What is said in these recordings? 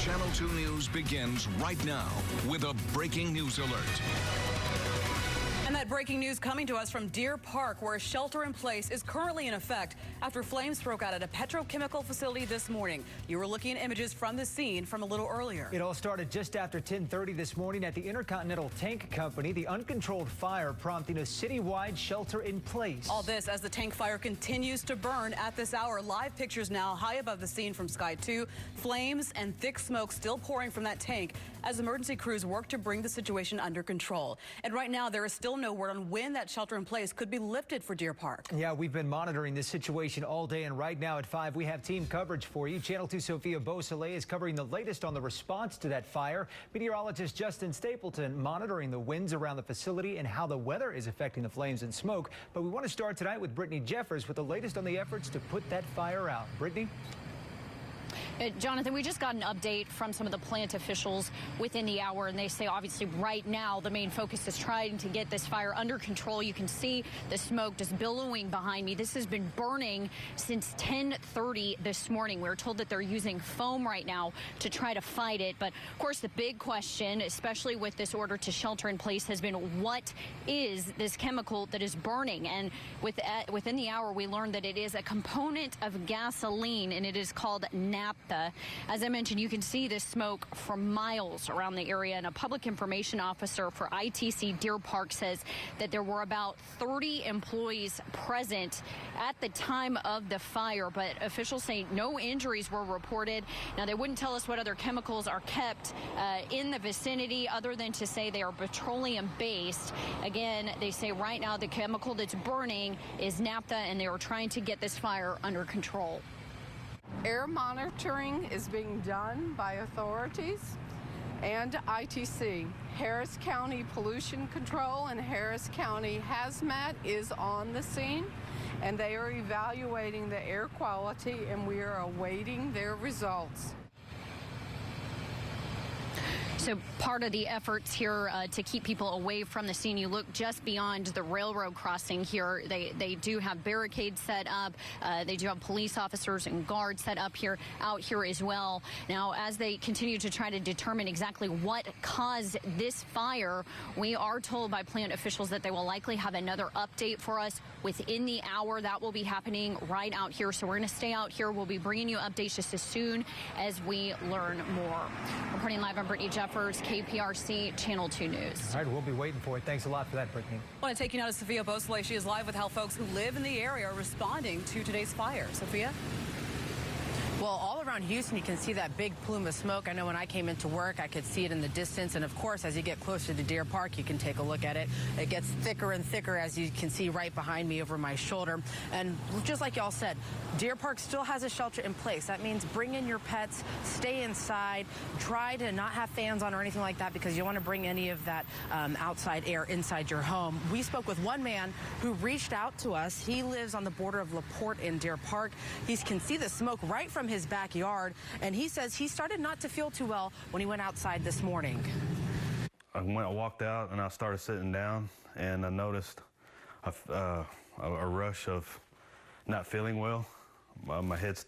Channel 2 News begins right now with a breaking news alert. And that breaking news coming to us from Deer Park, where a shelter-in-place is currently in effect after flames broke out at a petrochemical facility this morning. You were looking at images from the scene from a little earlier. It all started just after 10:30 this morning at the Intercontinental Tank Company. The uncontrolled fire prompting a citywide shelter-in-place. All this as the tank fire continues to burn at this hour. Live pictures now high above the scene from Sky 2. Flames and thick smoke still pouring from that tank as emergency crews work to bring the situation under control. And right now, there is still no word on when that shelter-in-place could be lifted for Deer Park. Yeah, we've been monitoring this situation all day, and right now at 5, we have team coverage for you. Channel 2 Sophia Beausoleil is covering the latest on the response to that fire. Meteorologist Justin Stapleton monitoring the winds around the facility and how the weather is affecting the flames and smoke. But we want to start tonight with Brittany Jeffers with the latest on the efforts to put that fire out. Brittany? Jonathan, we just got an update from some of the plant officials within the hour, and they say obviously right now the main focus is trying to get this fire under control. You can see the smoke just billowing behind me. This has been burning since 10:30 this morning. We're told that they're using foam right now to try to fight it. But of course, the big question, especially with this order to shelter in place, has been what is this chemical that is burning? And within the hour, we learned that it is a component of gasoline, and it is called naphtha. As I mentioned, you can see this smoke for miles around the area, and a public information officer for ITC Deer Park says that there were about 30 employees present at the time of the fire, but officials say no injuries were reported. Now, they wouldn't tell us what other chemicals are kept in the vicinity other than to say they are petroleum-based. Again, they say right now the chemical that's burning is naphtha, and they are trying to get this fire under control. Air monitoring is being done by authorities and ITC. Harris County Pollution Control and Harris County Hazmat is on the scene, and they are evaluating the air quality, and we are awaiting their results. So part of the efforts here to keep people away from the scene, you look just beyond the railroad crossing here. They do have barricades set up. They do have police officers and guards set up here, out here as well. Now, as they continue to try to determine exactly what caused this fire, we are told by plant officials that they will likely have another update for us within the hour. That will be happening right out here. So we're going to stay out here. We'll be bringing you updates just as soon as we learn more. Reporting live, I'm Brittany Jeffers, KPRC Channel 2 News. All right, we'll be waiting for it. Thanks a lot for that, Brittany. I want to take you now to Sophia Beausoleil. She is live with how folks who live in the area are responding to today's fire. Sophia? Well, all around Houston, you can see that big plume of smoke. I know when I came into work, I could see it in the distance. And of course, as you get closer to Deer Park, you can take a look at it. It gets thicker and thicker, as you can see right behind me over my shoulder. And just like y'all said, Deer Park still has a shelter in place. That means bring in your pets, stay inside, try to not have fans on or anything like that, because you want to bring any of that outside air inside your home. We spoke with one man who reached out to us. He lives on the border of LaPorte in Deer Park. He can see the smoke right from his backyard, and he says he started not to feel too well when he went outside this morning. I walked out and I started sitting down, and I noticed a rush of not feeling well. My head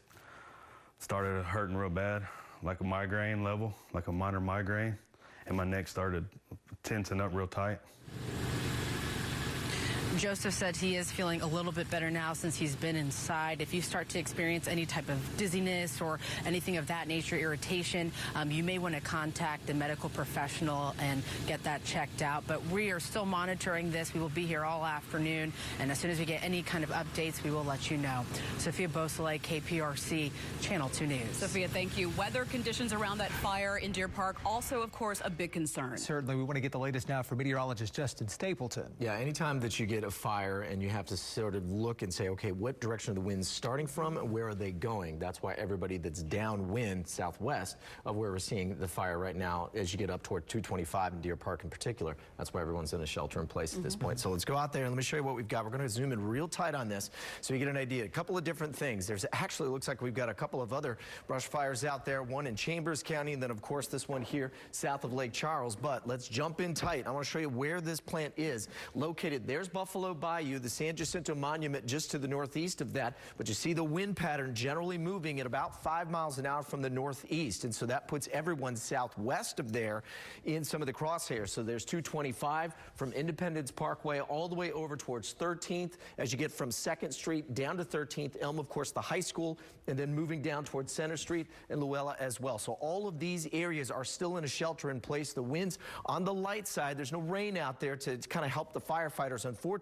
started hurting real bad, like a migraine level, like a minor migraine, and my neck started tensing up real tight. Joseph said he is feeling a little bit better now since he's been inside. If you start to experience any type of dizziness or anything of that nature, irritation, you may want to contact the medical professional and get that checked out. But we are still monitoring this. We will be here all afternoon, and as soon as we get any kind of updates, we will let you know. Sophia Beausoleil, KPRC, Channel 2 News. Sophia, thank you. Weather conditions around that fire in Deer Park also, of course, a big concern. Certainly. We want to get the latest now from meteorologist Justin Stapleton. Yeah, anytime that you get a fire and you have to sort of look and say, okay, what direction are the winds starting from and where are they going? That's why everybody that's downwind, southwest of where we're seeing the fire right now, as you get up toward 225 in Deer Park in particular, that's why everyone's in a shelter in place at this point. So let's go out there and let me show you what we've got. We're going to zoom in real tight on this so you get an idea. A couple of different things. There's actually, looks like we've got a couple of other brush fires out there, one in Chambers County, and then of course this one here south of Lake Charles. But let's jump in tight. I want to show you where this plant is located. There's Buffalo Buffalo Bayou, the San Jacinto Monument just to the northeast of that. But you see the wind pattern generally moving at about 5 miles an hour from the northeast. And so that puts everyone southwest of there in some of the crosshairs. So there's 225 from Independence Parkway all the way over towards 13th. As you get from 2nd Street down to 13th, Elm, of course, the high school, and then moving down towards Center Street and Luella as well. So all of these areas are still in a shelter in place. The winds on the light side, there's no rain out there to kind of help the firefighters, unfortunately.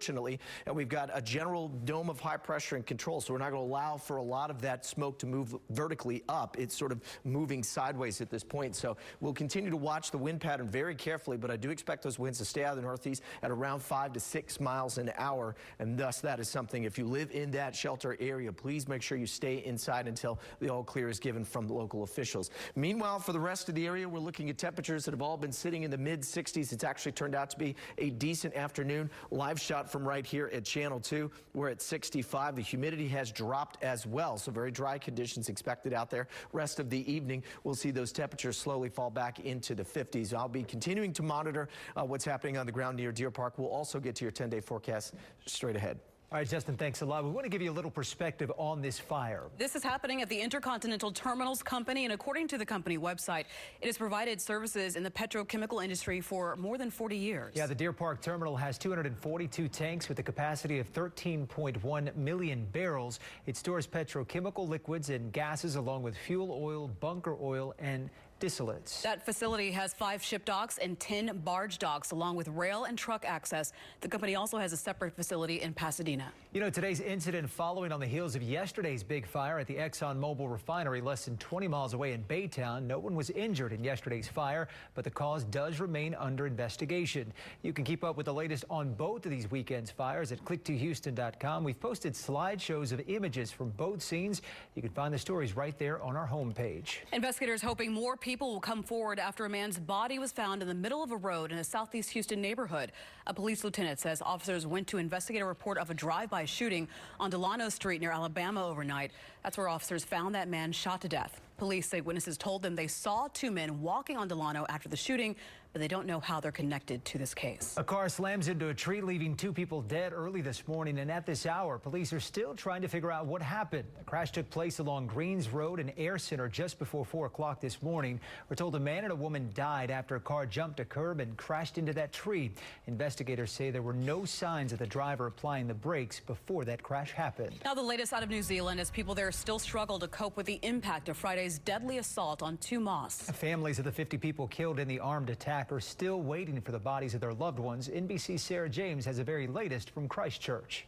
And we've got a general dome of high pressure and control. So we're not going to allow for a lot of that smoke to move vertically up. It's sort of moving sideways at this point. So we'll continue to watch the wind pattern very carefully, but I do expect those winds to stay out of the northeast at around 5 to 6 miles an hour. And thus that is something, if you live in that shelter area, please make sure you stay inside until the all clear is given from the local officials. Meanwhile, for the rest of the area, we're looking at temperatures that have all been sitting in the mid 60s. It's actually turned out to be a decent afternoon. Live shot from right here at Channel 2. We're at 65. The humidity has dropped as well, so very dry conditions expected out there. Rest of the evening, we'll see those temperatures slowly fall back into the 50s. I'll be continuing to monitor what's happening on the ground near Deer Park. We'll also get to your 10-day forecast straight ahead. All right, Justin, thanks a lot. We want to give you a little perspective on this fire. This is happening at the Intercontinental Terminals Company, and according to the company website, it has provided services in the petrochemical industry for more than 40 years. Yeah, the Deer Park terminal has 242 tanks with a capacity of 13.1 million barrels. It stores petrochemical liquids and gases along with fuel oil, bunker oil, and distillates. That facility has 5 ship docks and 10 barge docks, along with rail and truck access. The company also has a separate facility in Pasadena. You know, today's incident following on the heels of yesterday's big fire at the ExxonMobil refinery less than 20 miles away in Baytown. No one was injured in yesterday's fire, but the cause does remain under investigation. You can keep up with the latest on both of these weekend's fires at click2houston.com. We've posted slideshows of images from both scenes. You can find the stories right there on our homepage. Investigators hoping more people will come forward after a man's body was found in the middle of a road in a southeast Houston neighborhood. A police lieutenant says officers went to investigate a report of a drive-by shooting on Delano Street near Alabama overnight. That's where officers found that man shot to death. Police say witnesses told them they saw 2 men walking on Delano after the shooting, but they don't know how they're connected to this case. A car slams into a tree, leaving 2 people dead early this morning, and at this hour, police are still trying to figure out what happened. The crash took place along Greens Road and Air Center just before 4 o'clock this morning. We're told a man and a woman died after a car jumped a curb and crashed into that tree. Investigators say there were no signs of the driver applying the brakes before that crash happened. Now the latest out of New Zealand as people there still struggle to cope with the impact of Friday's deadly assault on 2 mosques. Families of the 50 people killed in the armed attack are still waiting for the bodies of their loved ones. NBC's Sarah James has the very latest from Christchurch.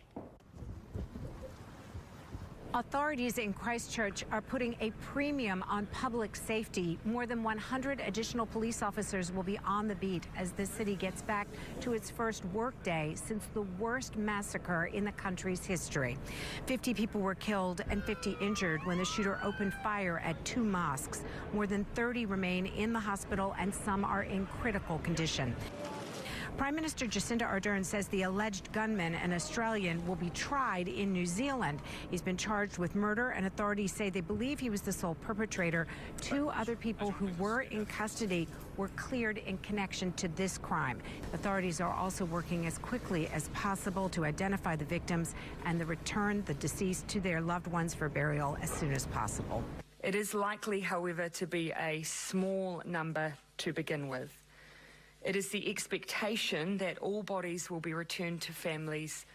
Authorities in Christchurch are putting a premium on public safety. More than 100 additional police officers will be on the beat as the city gets back to its first workday since the worst massacre in the country's history. 50 people were killed and 50 injured when the shooter opened fire at 2 mosques. More than 30 remain in the hospital and some are in critical condition. Prime Minister Jacinda Ardern says the alleged gunman, an Australian, will be tried in New Zealand. He's been charged with murder, and authorities say they believe he was the sole perpetrator. 2 other people who were in custody were cleared in connection to this crime. Authorities are also working as quickly as possible to identify the victims and return the deceased to their loved ones for burial as soon as possible. It is likely, however, to be a small number to begin with. It is the expectation that all bodies will be returned to families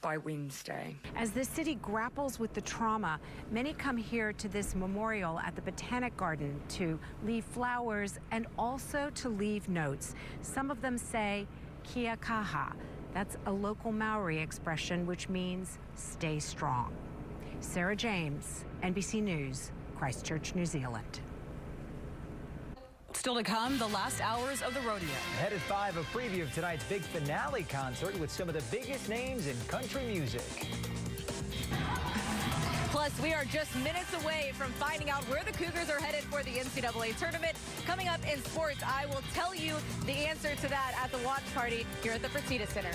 by Wednesday. As the city grapples with the trauma, many come here to this memorial at the Botanic Garden to leave flowers and also to leave notes. Some of them say kia kaha. That's a local Maori expression which means stay strong. Sarah James, NBC News, Christchurch, New Zealand. Still to come, the last hours of the rodeo. Ahead at 5, a preview of tonight's big finale concert with some of the biggest names in country music. Plus, we are just minutes away from finding out where the Cougars are headed for the NCAA tournament. Coming up in sports, I will tell you the answer to that at the watch party here at the Fertitta Center.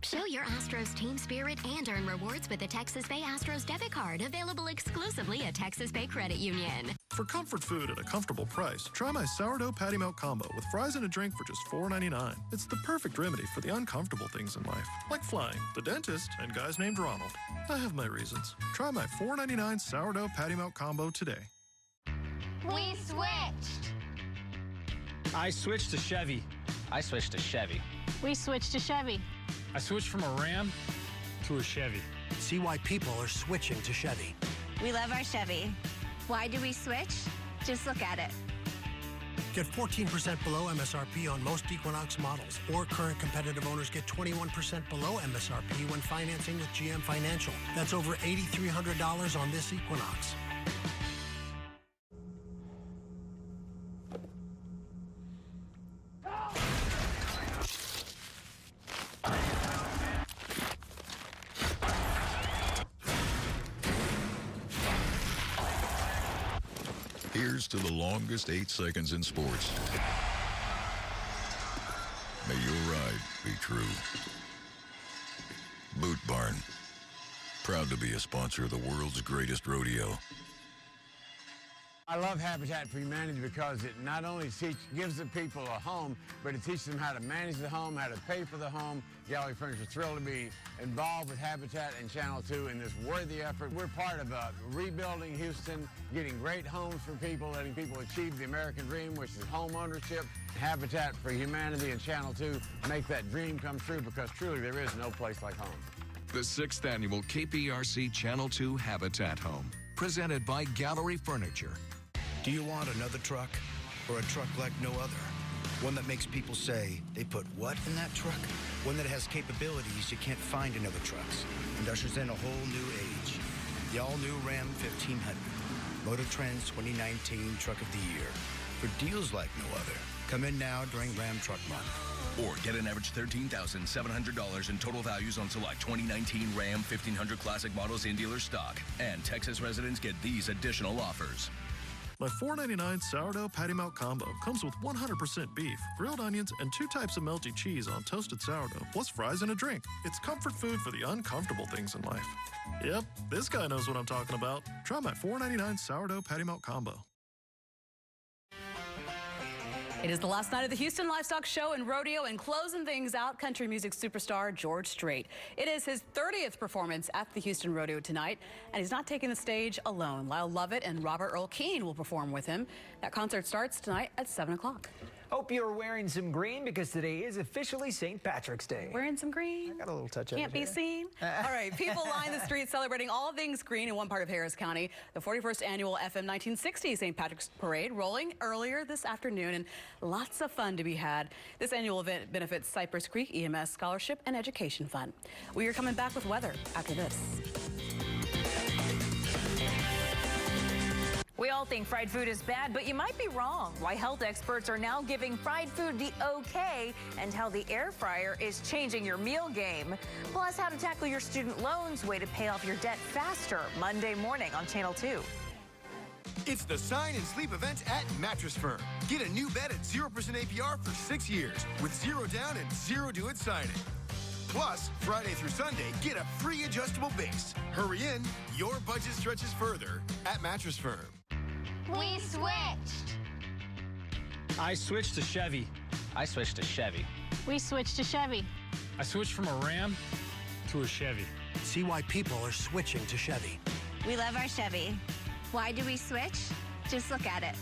Show your Astros team spirit and earn rewards with the Texas Bay Astros debit card, available exclusively at Texas Bay Credit Union. For comfort food at a comfortable price, try my sourdough patty melt combo with fries and a drink for just $4.99. It's the perfect remedy for the uncomfortable things in life, like flying, the dentist, and guys named Ronald. I have my reasons. Try my $4.99 sourdough patty melt combo today. We switched. I switched to Chevy. I switched to Chevy. We switched to Chevy. I switched from a Ram to a Chevy. See why people are switching to Chevy. We love our Chevy. Why do we switch? Just look at it. Get 14% below MSRP on most Equinox models, or current competitive owners get 21% below MSRP when financing with GM Financial. That's over $8,300 on this Equinox. Here's to the longest 8 seconds in sports. May your ride be true. Boot Barn, proud to be a sponsor of the world's greatest rodeo. I love Habitat for Humanity because it not only gives the people a home, but it teaches them how to manage the home, how to pay for the home. Gallery Furniture is thrilled to be involved with Habitat and Channel 2 in this worthy effort. We're part of rebuilding Houston, getting great homes for people, letting people achieve the American dream, which is home ownership. Habitat for Humanity and Channel 2 make that dream come true, because truly there is no place like home. The 6th annual KPRC Channel 2 Habitat Home, presented by Gallery Furniture. Do you want another truck, or a truck like no other? One that makes people say, they put what in that truck? One that has capabilities you can't find in other trucks and ushers in a whole new age. The all-new Ram 1500, Motor Trend's 2019 Truck of the Year. For deals like no other, come in now during Ram Truck Month. Or get an average $13,700 in total values on select 2019 Ram 1500 Classic models in dealer stock. And Texas residents get these additional offers. My $4.99 sourdough patty melt combo comes with 100% beef, grilled onions, and 2 types of melty cheese on toasted sourdough, plus fries and a drink. It's comfort food for the uncomfortable things in life. Yep, this guy knows what I'm talking about. Try my $4.99 sourdough patty melt combo. It is the last night of the Houston Livestock Show and Rodeo, and closing things out, country music superstar George Strait. It is his 30th performance at the Houston Rodeo tonight, and he's not taking the stage alone. Lyle Lovett and Robert Earl Keen will perform with him. That concert starts tonight at 7 o'clock. Hope you're wearing some green, because today is officially St. Patrick's Day. Wearing some green? I got a little touch of it. Can't be seen. All right, people line the streets celebrating all things green in one part of Harris County. The 41st annual FM 1960 St. Patrick's Parade rolling earlier this afternoon, and lots of fun to be had. This annual event benefits Cypress Creek EMS Scholarship and Education Fund. We are coming back with weather after this. We all think fried food is bad, but you might be wrong. Why health experts are now giving fried food the okay, and how the air fryer is changing your meal game. Plus, how to tackle your student loans, way to pay off your debt faster. Monday morning on Channel 2. It's the Sign and Sleep event at Mattress Firm. Get a new bed at 0% APR for 6 years with 0 down and 0 due at signing. Plus, Friday through Sunday, get a free adjustable base. Hurry in, your budget stretches further at Mattress Firm. We switched. I switched to Chevy. I switched to Chevy. We switched to Chevy. I switched from a Ram to a Chevy. See why people are switching to Chevy. We love our Chevy. Why do we switch? Just look at it.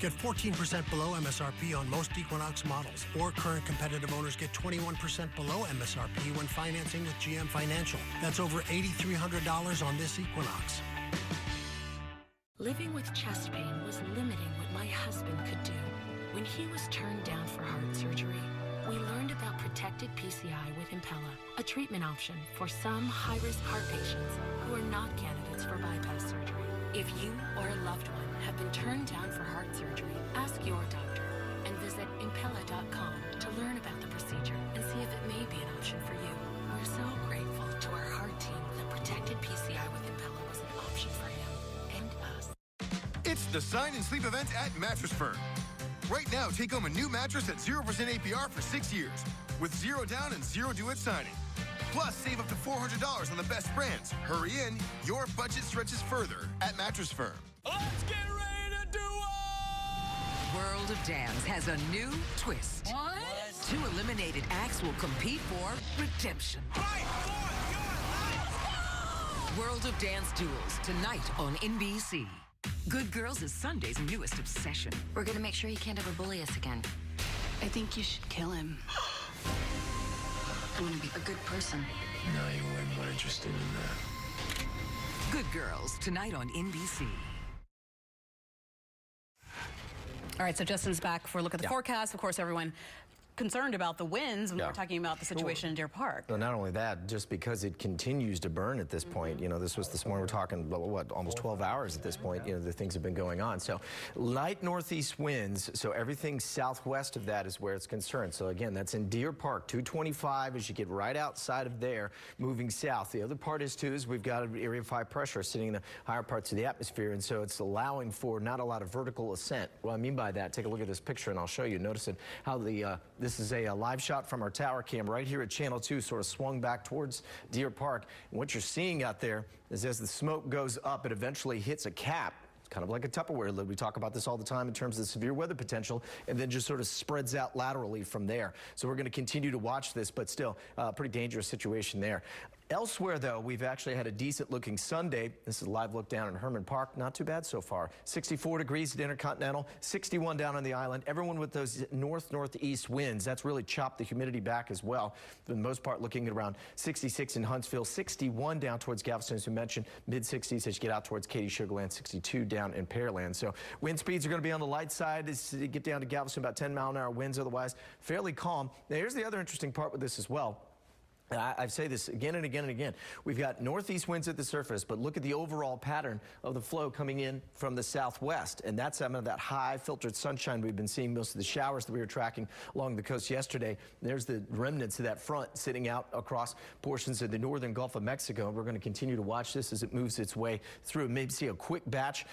Get 14% below MSRP on most Equinox models, or current competitive owners get 21% below MSRP when financing with GM Financial. That's over $8,300 on this Equinox. Living with chest pain was limiting what my husband could do. When he was turned down for heart surgery, we learned about protected PCI with Impella, a treatment option for some high-risk heart patients who are not candidates for bypass surgery. If you or a loved one have been turned down for heart surgery, ask your doctor and visit Impella.com to learn about the procedure and see if it may be an option for you. We're so grateful to our heart team that protected PCI with Impella was an option for him and us. It's the Sign and Sleep event at Mattress Firm. Right now, take home a new mattress at 0% APR for 6 years with 0 down and 0 due at signing. Plus, save up to $400 on the best brands. Hurry in, your budget stretches further at Mattress Firm. Let's get ready to do it! World of Dance has a new twist. What? 2 eliminated acts will compete for redemption. Fight for your life! World of Dance Duels, tonight on NBC. Good Girls is Sunday's newest obsession. We're gonna make sure he can't ever bully us again. I think you should kill him. I want to be a good person. No, you're way more interested in that. Good Girls, tonight on NBC. All right, so Justin's back for a look at the forecast. Of course, everyone concerned about the winds when we're talking about the situation in Deer Park. Well, not only that, just because it continues to burn at this point, you know, this morning, we're talking, what, almost 12 hours at this point, you know, the things have been going on. So light northeast winds, so everything southwest of that is where it's concerned. So again, that's in Deer Park, 225 as you get right outside of there, moving south. The other part is, too, is we've got an area of high pressure sitting in the higher parts of the atmosphere, and so it's allowing for not a lot of vertical ascent. What I mean by that, take a look at this picture, and I'll show you. Notice it, how the this is a live shot from our tower cam right here at Channel 2, sort of swung back towards Deer Park. And what you're seeing out there is as the smoke goes up, it eventually hits a cap. It's kind of like a Tupperware lid. We talk about this all the time in terms of the severe weather potential, and then just sort of spreads out laterally from there. So we're going to continue to watch this, but still, pretty dangerous situation there. Elsewhere, though, we've actually had a decent-looking Sunday. This is a live look down in Herman Park. Not too bad so far. 64 degrees at Intercontinental, 61 down on the island. Everyone with those north-northeast winds, that's really chopped the humidity back as well. For the most part, looking at around 66 in Huntsville, 61 down towards Galveston, as we mentioned, mid-60s as you get out towards Katy, Sugar Land, 62 down in Pearland. So wind speeds are going to be on the light side as you get down to Galveston, about 10-mile-an-hour winds. Otherwise, fairly calm. Now, here's the other interesting part with this as well. I say this again and again and again. We've got northeast winds at the surface, but look at the overall pattern of the flow coming in from the southwest. And that's some of that high filtered sunshine we've been seeing, most of the showers that we were tracking along the coast yesterday. There's the remnants of that front sitting out across portions of the northern Gulf of Mexico. We're going to continue to watch this as it moves its way through. Maybe see a quick batch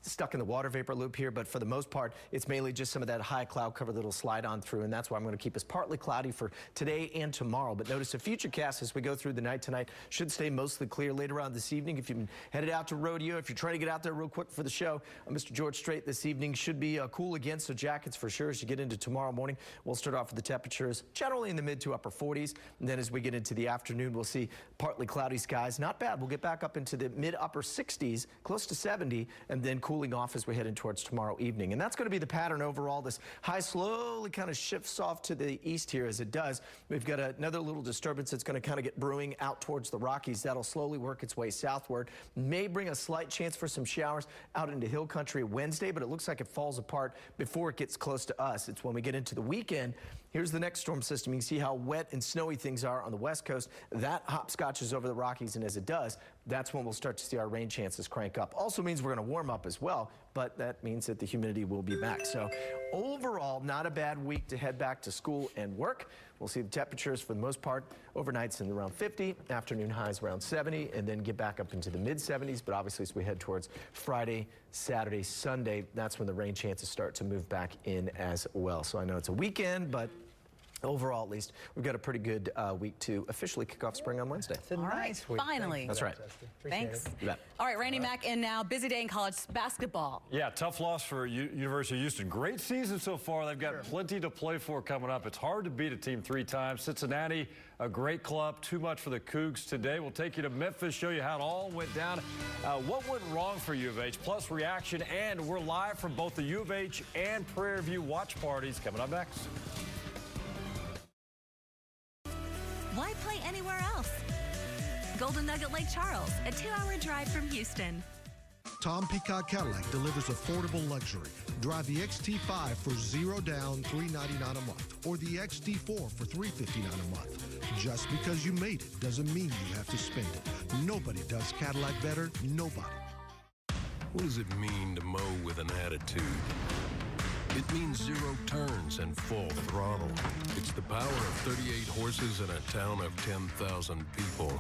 stuck in the water vapor loop here, but for the most part, it's mainly just some of that high cloud cover that'll slide on through. And that's why I'm going to keep us partly cloudy for today and tomorrow. But notice a future cast as we go through the night tonight should stay mostly clear later on this evening. If you've been headed out to rodeo, if you're trying to get out there real quick for the show, Mr. George Strait this evening should be cool again, so jackets for sure as you get into tomorrow morning. We'll start off with the temperatures generally in the mid to upper 40s, and then as we get into the afternoon, we'll see partly cloudy skies. Not bad. We'll get back up into the mid upper 60s, close to 70, and then cooling off as we head in towards tomorrow evening. And that's going to be the pattern overall. This high slowly kind of shifts off to the east here. As it does, we've got another little disturbance that's going to kind of get brewing out towards the Rockies. That'll slowly work its way southward. May bring a slight chance for some showers out into hill country Wednesday, but it looks like it falls apart before it gets close to us. It's when we get into the weekend. Here's the next storm system. You can see how wet and snowy things are on the west coast. That hopscotches over the Rockies, and as it does, that's when we'll start to see our rain chances crank up. Also means we're going to warm up as well, but that means that the humidity will be back. So overall, not a bad week to head back to school and work. We'll see the temperatures for the most part overnights in around 50, afternoon highs around 70, and then get back up into the mid-70s. But obviously, as we head towards Friday, Saturday, Sunday, that's when the rain chances start to move back in as well. So I know it's a weekend, but overall, at least, we've got a pretty good week to officially kick off spring on Wednesday. All right, finally. That's right. Thanks. All right, Randy Mack, and now busy day in college basketball. Yeah, tough loss for University of Houston. Great season so far. They've got plenty to play for coming up. It's hard to beat a team 3 times. Cincinnati, a great club. Too much for the Cougs today. We'll take you to Memphis, show you how it all went down. What went wrong for U of H, plus reaction, and we're live from both the U of H and Prairie View watch parties coming up next. Why play anywhere else? Golden Nugget Lake Charles, a 2-hour drive from Houston. Tom Peacock Cadillac delivers affordable luxury. Drive the XT5 for $0 down, $399 a month, or the XT4 for $359 a month. Just because you made it doesn't mean you have to spend it. Nobody does Cadillac better, nobody. What does it mean to mow with an attitude? It means 0 turns and full throttle. It's the power of 38 horses in a town of 10,000 people.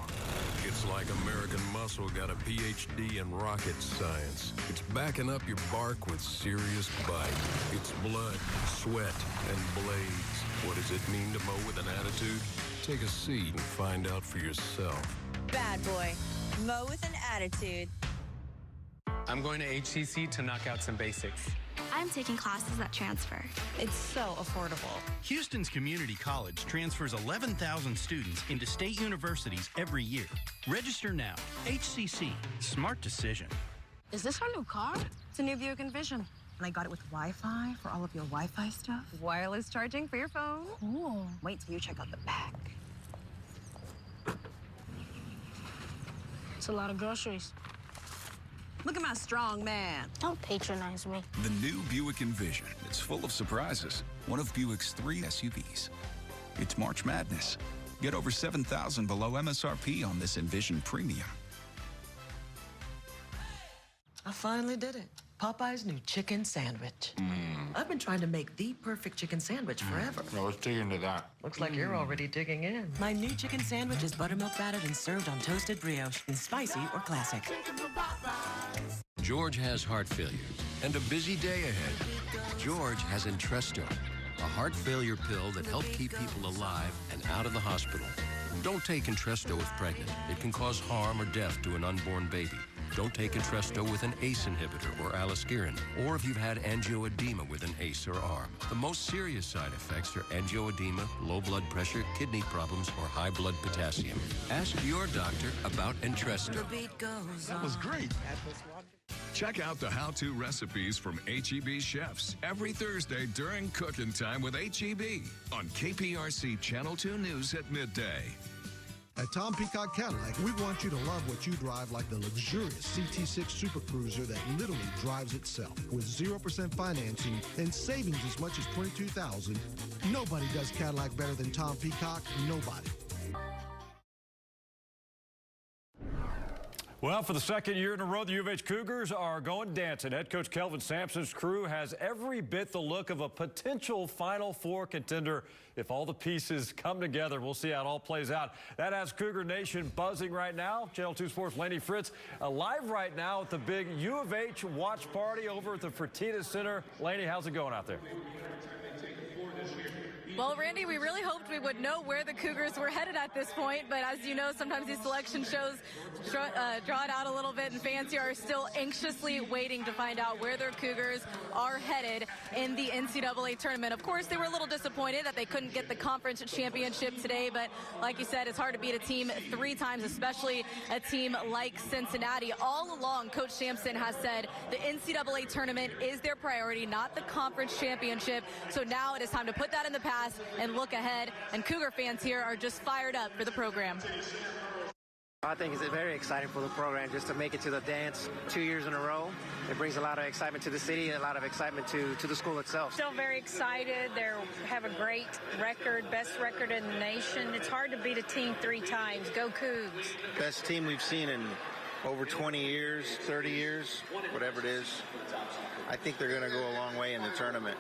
It's like American Muscle got a PhD in rocket science. It's backing up your bark with serious bite. It's blood, sweat, and blades. What does it mean to mow with an attitude? Take a seat and find out for yourself. Bad boy. Mow with an attitude. I'm going to HCC to knock out some basics. I'm taking classes at Transfer. It's so affordable. Houston's Community College transfers 11,000 students into state universities every year. Register now. HCC. Smart decision. Is this our new car? It's a new Buick Envision. And I got it with Wi-Fi for all of your Wi-Fi stuff. Wireless charging for your phone. Cool. Wait till you check out the back. It's a lot of groceries. Look at my strong man. Don't patronize me. The new Buick Envision. It's full of surprises. One of Buick's 3 SUVs. It's March Madness. Get over $7,000 below MSRP on this Envision Premium. I finally did it. Popeye's new chicken sandwich. I've been trying to make the perfect chicken sandwich forever. Now let's dig into that. Looks like you're already digging in. My new chicken sandwich is buttermilk battered and served on toasted brioche in spicy or classic. George has heart failure and a busy day ahead. George has Entresto, a heart failure pill that helps keep people alive and out of the hospital. Don't take Entresto if pregnant. It can cause harm or death to an unborn baby. Don't take Entresto with an ACE inhibitor or aliskiren, or if you've had angioedema with an ACE or ARB. The most serious side effects are angioedema, low blood pressure, kidney problems, or high blood potassium. Ask your doctor about Entresto. The beat goes That was great. Check out the how-to recipes from H-E-B chefs every Thursday during Cooking Time with H-E-B on KPRC Channel 2 News at midday. At Tom Peacock Cadillac, we want you to love what you drive, like the luxurious CT6 Super Cruiser that literally drives itself. With 0% financing and savings as much as $22,000, nobody does Cadillac better than Tom Peacock. Nobody. Well, for the second year in a row, the U of H Cougars are going dancing. Head coach Kelvin Sampson's crew has every bit the look of a potential Final Four contender if all the pieces come together. We'll see how it all plays out. That has Cougar Nation buzzing right now. Channel 2 Sports' Laney Fritz live right now at the big U of H watch party over at the Fertitta Center. Laney, how's it going out there? Well, Randy, we really hoped we would know where the Cougars were headed at this point, but as you know, sometimes these selection shows draw it out a little bit, and fans here are still anxiously waiting to find out where their Cougars are headed in the NCAA tournament. Of course, they were a little disappointed that they couldn't get the conference championship today, but like you said, it's hard to beat a team 3 times, especially a team like Cincinnati. All along, Coach Sampson has said the NCAA tournament is their priority, not the conference championship. So now it is time to put that in the past and look ahead, and Cougar fans here are just fired up for the program. I think it's very exciting for the program just to make it to the dance 2 years in a row. It brings a lot of excitement to the city and a lot of excitement to the school itself. Still very excited. They have a great record, best record in the nation. It's hard to beat a team 3 times. Go Cougs. Best team we've seen in over 20 years, 30 years, whatever it is. I think they're going to go a long way in the tournament.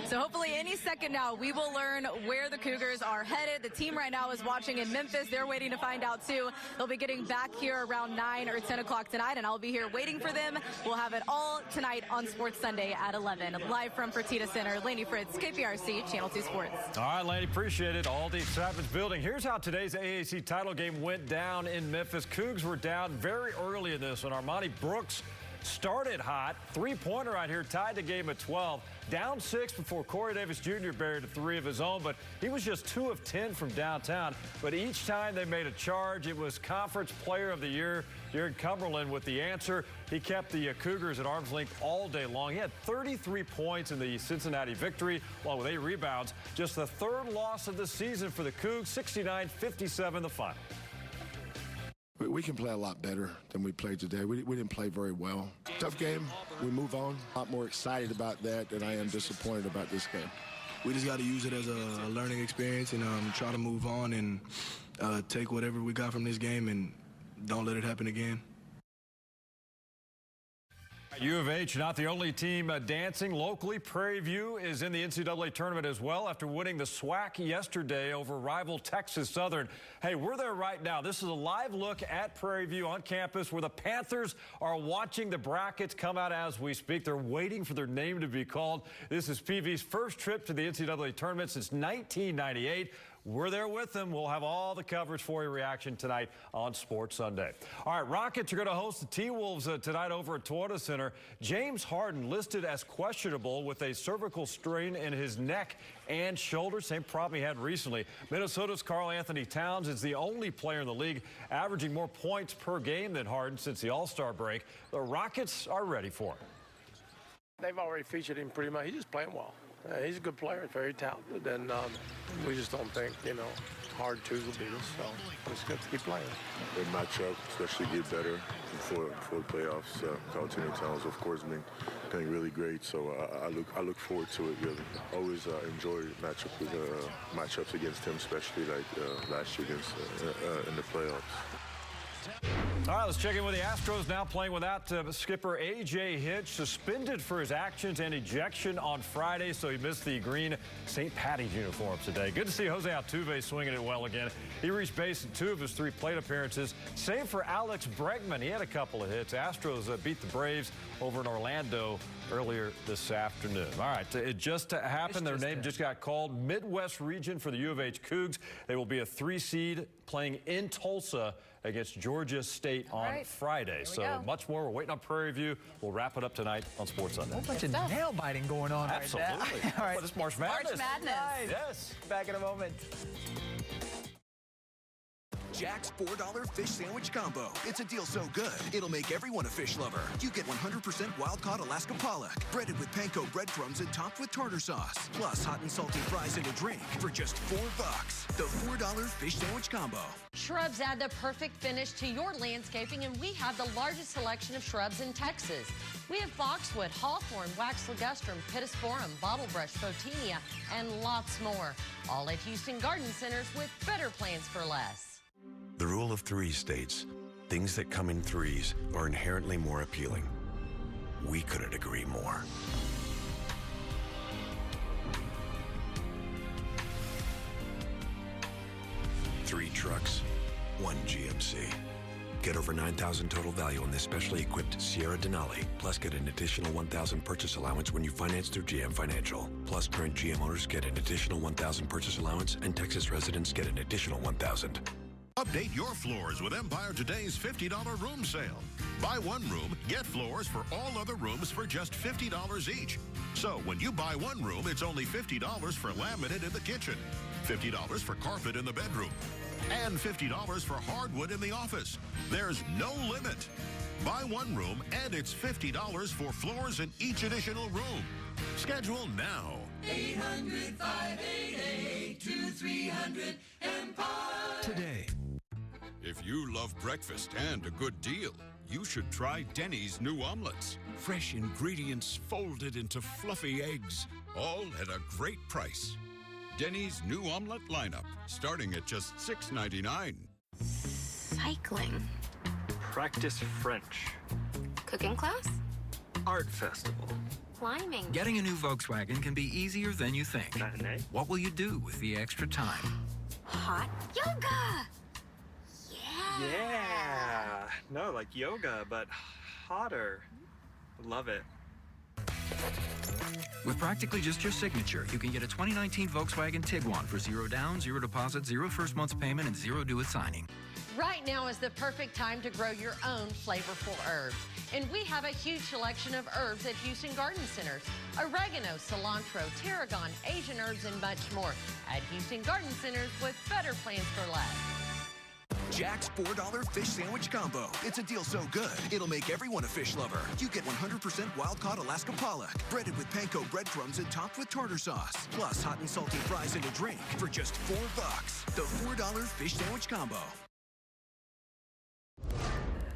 So hopefully any second now we will learn where the Cougars are headed. The team right now is watching in Memphis. They're waiting to find out too. They'll be getting back here around 9 or 10 o'clock tonight, and I'll be here waiting for them. We'll have it all tonight on Sports Sunday at 11. Live from Fertitta Center, Laney Fritz, KPRC, Channel 2 Sports. All right, Laney, appreciate it. All the excitement's building. Here's how today's AAC title game went down in Memphis. Cougs were down very early in this one. Armani Brooks started hot. 3-pointer right here, tied the game at 12. Down 6 before Corey Davis Jr. buried a 3 of his own, but he was just 2 of 10 from downtown. But each time they made a charge, it was Conference Player of the Year. Jared Cumberland with the answer. He kept the Cougars at arm's length all day long. He had 33 points in the Cincinnati victory, along with 8 rebounds. Just the 3rd loss of the season for the Cougs, 69-57 the final. We can play a lot better than we played today. We didn't play very well. Tough game. We move on. A lot more excited about that than I am disappointed about this game. We just got to use it as a learning experience and try to move on and take whatever we got from this game and don't let it happen again. U of H, not the only team dancing locally. Prairie View is in the NCAA tournament as well after winning the SWAC yesterday over rival Texas Southern. Hey, we're there right now. This is a live look at Prairie View on campus where the Panthers are watching the brackets come out as we speak. They're waiting for their name to be called. This is PV's first trip to the NCAA tournament since 1998. We're there with them. We'll have all the coverage for your reaction tonight on Sports Sunday. All right, Rockets are going to host the T-Wolves tonight over at Toyota Center. James Harden listed as questionable with a cervical strain in his neck and shoulder, same problem he had recently. Minnesota's Karl Anthony Towns is the only player in the league averaging more points per game than Harden since the All-Star break. The Rockets are ready for him. They've already featured him pretty much. He's just playing well. He's a good player, very talented, and we just don't think, hard twos will beat us, so we just have to keep playing. They match up, especially get better for the playoffs. Karl Anthony Towns, of course, been playing really great, so I look forward to it. I always enjoy matchups against him, especially like last year against in the playoffs. All right, let's check in with the Astros now playing without skipper A.J. Hinch, suspended for his actions and ejection on Friday, so he missed the green St. Patty's uniform today. Good to see Jose Altuve swinging it well again. He reached base in 2 of his 3 plate appearances. Same for Alex Bregman. He had a couple of hits. Astros beat the Braves over in Orlando earlier this afternoon. All right, it just happened. Their name just got called. Midwest region for the U of H Cougs. They will be a 3 seed playing in Tulsa against Georgia State on Friday. So much more. We're waiting on Prairie View. We'll wrap it up tonight on Sports Sunday. A whole bunch of nail biting going on right now. Absolutely. All right. Well, it's March Madness. March Madness. Nice. Yes. Back in a moment. Jack's $4 fish sandwich combo. It's a deal so good, it'll make everyone a fish lover. You get 100% wild-caught Alaska pollock, breaded with panko breadcrumbs and topped with tartar sauce. Plus hot and salty fries and a drink for just $4. The $4 fish sandwich combo. Shrubs add the perfect finish to your landscaping, and we have the largest selection of shrubs in Texas. We have boxwood, hawthorn, wax ligustrum, pittosporum, bottlebrush, photinia, and lots more. All at Houston Garden Centers with better plans for less. The rule of 3 states, things that come in threes are inherently more appealing. We couldn't agree more. Three trucks, 1 GMC. Get over $9,000 total value on this specially equipped Sierra Denali, plus get an additional $1,000 purchase allowance when you finance through GM Financial. Plus, current GM owners get an additional $1,000 purchase allowance, and Texas residents get an additional $1,000. Update your floors with Empire Today's $50 room sale. Buy 1 room, get floors for all other rooms for just $50 each. So when you buy 1 room, it's only $50 for laminate in the kitchen, $50 for carpet in the bedroom, and $50 for hardwood in the office. There's no limit. Buy 1 room and it's $50 for floors in each additional room. Schedule now. 800-588-2300 Empire. Today. If you love breakfast and a good deal, you should try Denny's new omelets. Fresh ingredients folded into fluffy eggs, all at a great price. Denny's new omelet lineup, starting at just $6.99. Cycling. Practice French. Cooking class. Art festival. Climbing. Getting a new Volkswagen can be easier than you think. Matinee. What will you do with the extra time? Hot yoga. Yeah. No, like yoga, but hotter. Love it. With practically just your signature, you can get a 2019 Volkswagen Tiguan for 0 down, 0 deposit, 0 first month's payment, and 0 due at signing. Right now is the perfect time to grow your own flavorful herbs. And we have a huge selection of herbs at Houston Garden Centers. Oregano, cilantro, tarragon, Asian herbs, and much more. At Houston Garden Centers with better plans for less. Jack's $4 fish sandwich combo. It's a deal so good, it'll make everyone a fish lover. You get 100% wild-caught Alaska pollock, breaded with panko breadcrumbs and topped with tartar sauce. Plus hot and salty fries and a drink for just $4. The $4 fish sandwich combo.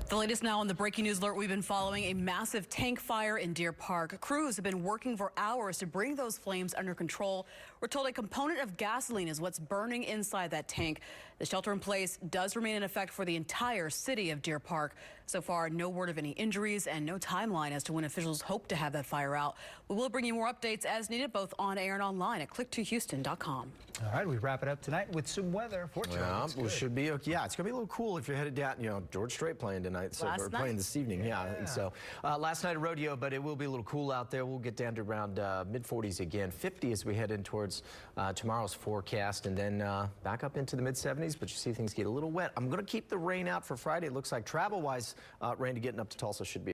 The latest now on the breaking news alert we've been following: a massive tank fire in Deer Park. Crews have been working for hours to bring those flames under control. We're told a component of gasoline is what's burning inside that tank. The shelter in place does remain in effect for the entire city of Deer Park. So far, no word of any injuries and no timeline as to when officials hope to have that fire out. We will bring you more updates as needed, both on air and online at click2houston.com. All right, we wrap it up tonight with some weather. Fortunately, Well, it should be, yeah, it's going to be a little cool if you're headed down. You know, George Strait playing tonight, so we're playing this evening. Yeah, I think so. Last night a rodeo, but it will be a little cool out there. We'll get down to around mid-40s again, 50 as we head in towards tomorrow's forecast, and then back up into the mid-70s, but you see things get a little wet. I'm going to keep the rain out for Friday. It looks like travel-wise, Randy, getting up to Tulsa should be